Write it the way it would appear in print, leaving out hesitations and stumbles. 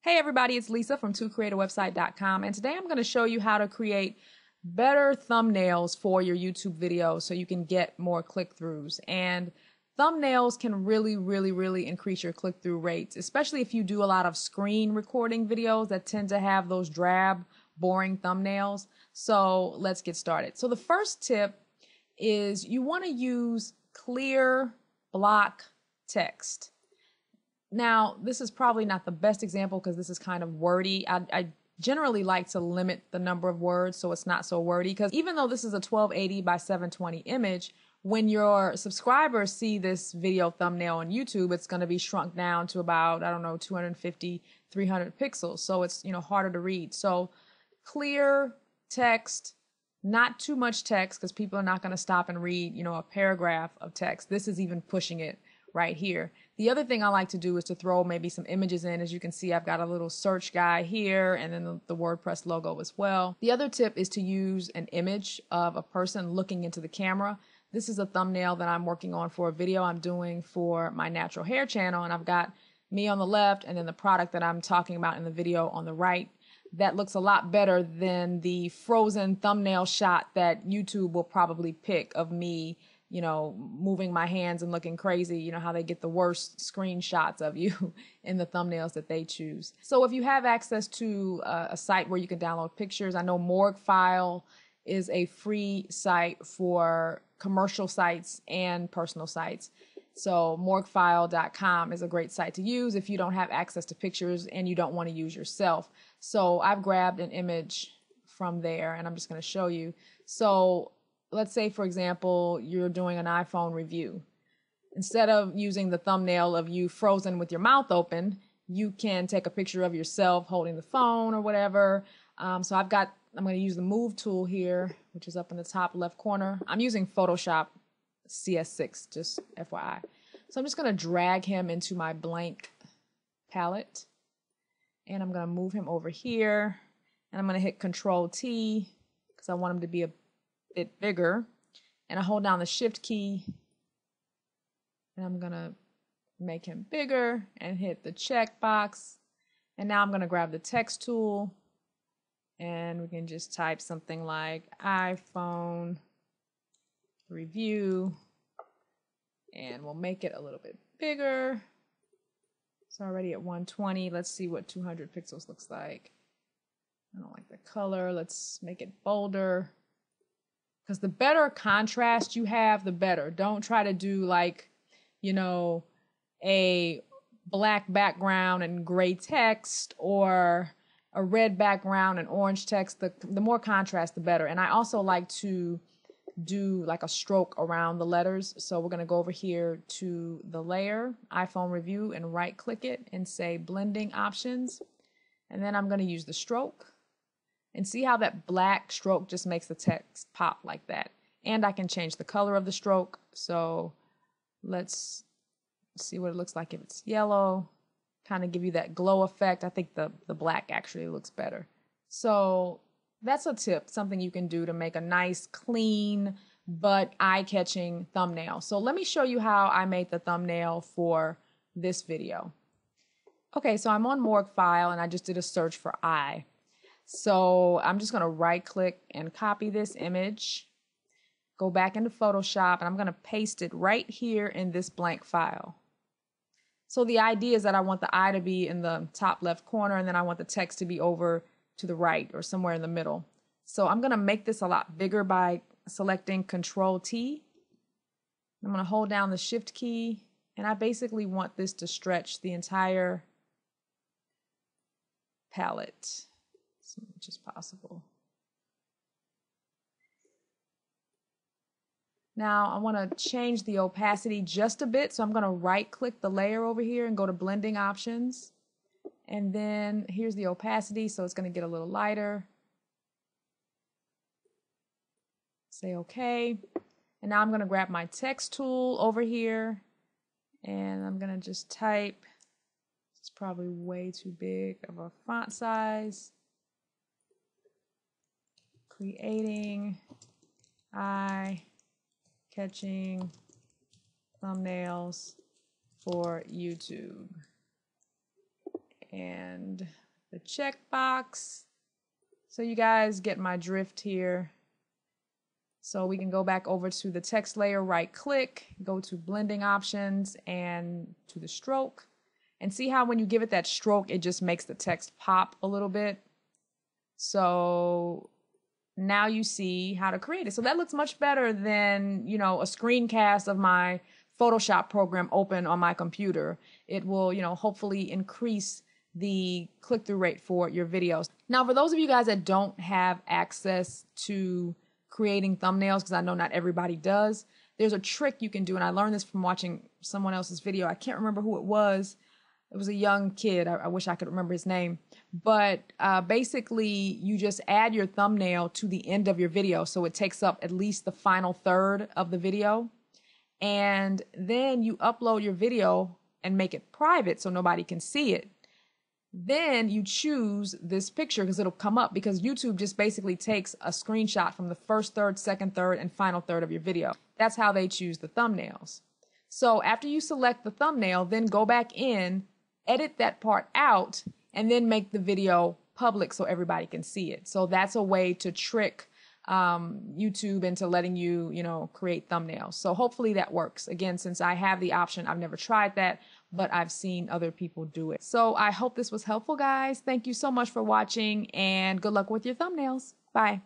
Hey everybody, it's Lisa from tocreateawebsite.com, and today I'm going to show you how to create better thumbnails for your YouTube videos so you can get more click-throughs. And thumbnails can really increase your click-through rates, especially if you do a lot of screen recording videos that tend to have those drab, boring thumbnails. So let's get started. So the first tip is you want to use clear block text. Now, this is probably not the best example because this is kind of wordy. I generally like to limit the number of words so it's not so wordy, because even though this is a 1280 by 720 image, when your subscribers see this video thumbnail on YouTube, it's going to be shrunk down to about, I don't know, 250, 300 pixels. So it's, harder to read. So clear text, not too much text, because people are not going to stop and read, a paragraph of text. This is even pushing it right here. The other thing I like to do is to throw maybe some images in. As you can see, I've got a little search guy here and then the WordPress logo as well. The other tip is to use an image of a person looking into the camera. This is a thumbnail that I'm working on for a video I'm doing for my natural hair channel, and I've got me on the left and then the product that I'm talking about in the video on the right. That looks a lot better than the frozen thumbnail shot that YouTube will probably pick of me moving my hands and looking crazy, how they get the worst screenshots of you in the thumbnails that they choose. So if you have access to a site where you can download pictures, I know Morguefile is a free site for commercial sites and personal sites. So morguefile.com is a great site to use if you don't have access to pictures and you don't want to use yourself. So I've grabbed an image from there and I'm just going to show you. So let's say, for example, you're doing an iPhone review. Instead of using the thumbnail of you frozen with your mouth open, you can take a picture of yourself holding the phone or whatever. So I'm going to use the Move tool here, which is up in the top left corner. I'm using Photoshop CS6, just FYI. So I'm just going to drag him into my blank palette. And I'm going to move him over here. And I'm going to hit Control T because I want him to be a bit bigger, and I hold down the Shift key and I'm gonna make him bigger and hit the check box. And now I'm gonna grab the text tool and we can just type something like iPhone review, and we'll make it a little bit bigger. It's already at 120. Let's see what 200 pixels looks like. I don't like the color. Let's make it bolder, because the better contrast you have, the better. Don't try to do like, a black background and gray text, or a red background and orange text. The more contrast, the better. And I also like to do like a stroke around the letters. So we're going to go over here to the layer, iPhone review, and right click it and say blending options. And then I'm going to use the stroke. And see how that black stroke just makes the text pop like that. And I can change the color of the stroke. So let's see what it looks like if it's yellow. Kind of give you that glow effect. I think the black actually looks better. So that's a tip, something you can do to make a nice, clean, but eye-catching thumbnail. So let me show you how I made the thumbnail for this video. Okay, so I'm on Morguefile and I just did a search for eye. So I'm just going to right click and copy this image, go back into Photoshop, and I'm going to paste it right here in this blank file. So the idea is that I want the eye to be in the top left corner, and then I want the text to be over to the right or somewhere in the middle. So I'm going to make this a lot bigger by selecting Control T. I'm going to hold down the Shift key, and I basically want this to stretch the entire palette as much as possible. Now I want to change the opacity just a bit, so I'm going to right click the layer over here and go to blending options, and then here's the opacity, so it's going to get a little lighter. Say okay, and now I'm going to grab my text tool over here and I'm going to just type. It's probably way too big of a font size. Creating eye-catching thumbnails for YouTube. and the checkbox. So you guys get my drift here. So we can go back over to the text layer, right click, go to blending options and to the stroke, and see how when you give it that stroke, it just makes the text pop a little bit. So now you see how to create it. So that looks much better than, you know, a screencast of my Photoshop program open on my computer. It will, you know, hopefully increase the click-through rate for your videos. Now, for those of you guys that don't have access to creating thumbnails, because I know not everybody does, there's a trick you can do, and I learned this from watching someone else's video. I can't remember who it was. It was a young kid. I wish I could remember his name. But basically, you just add your thumbnail to the end of your video, so it takes up at least the final third of the video. And then you upload your video and make it private so nobody can see it. Then you choose this picture because it'll come up, because YouTube just basically takes a screenshot from the first third, second third, and final third of your video. That's how they choose the thumbnails. So after you select the thumbnail, then go back in, edit that part out, and then make the video public so everybody can see it. So that's a way to trick YouTube into letting you, you know, create thumbnails. So hopefully that works. Again, since I have the option, I've never tried that, but I've seen other people do it. So I hope this was helpful, guys. Thank you so much for watching, and good luck with your thumbnails. Bye.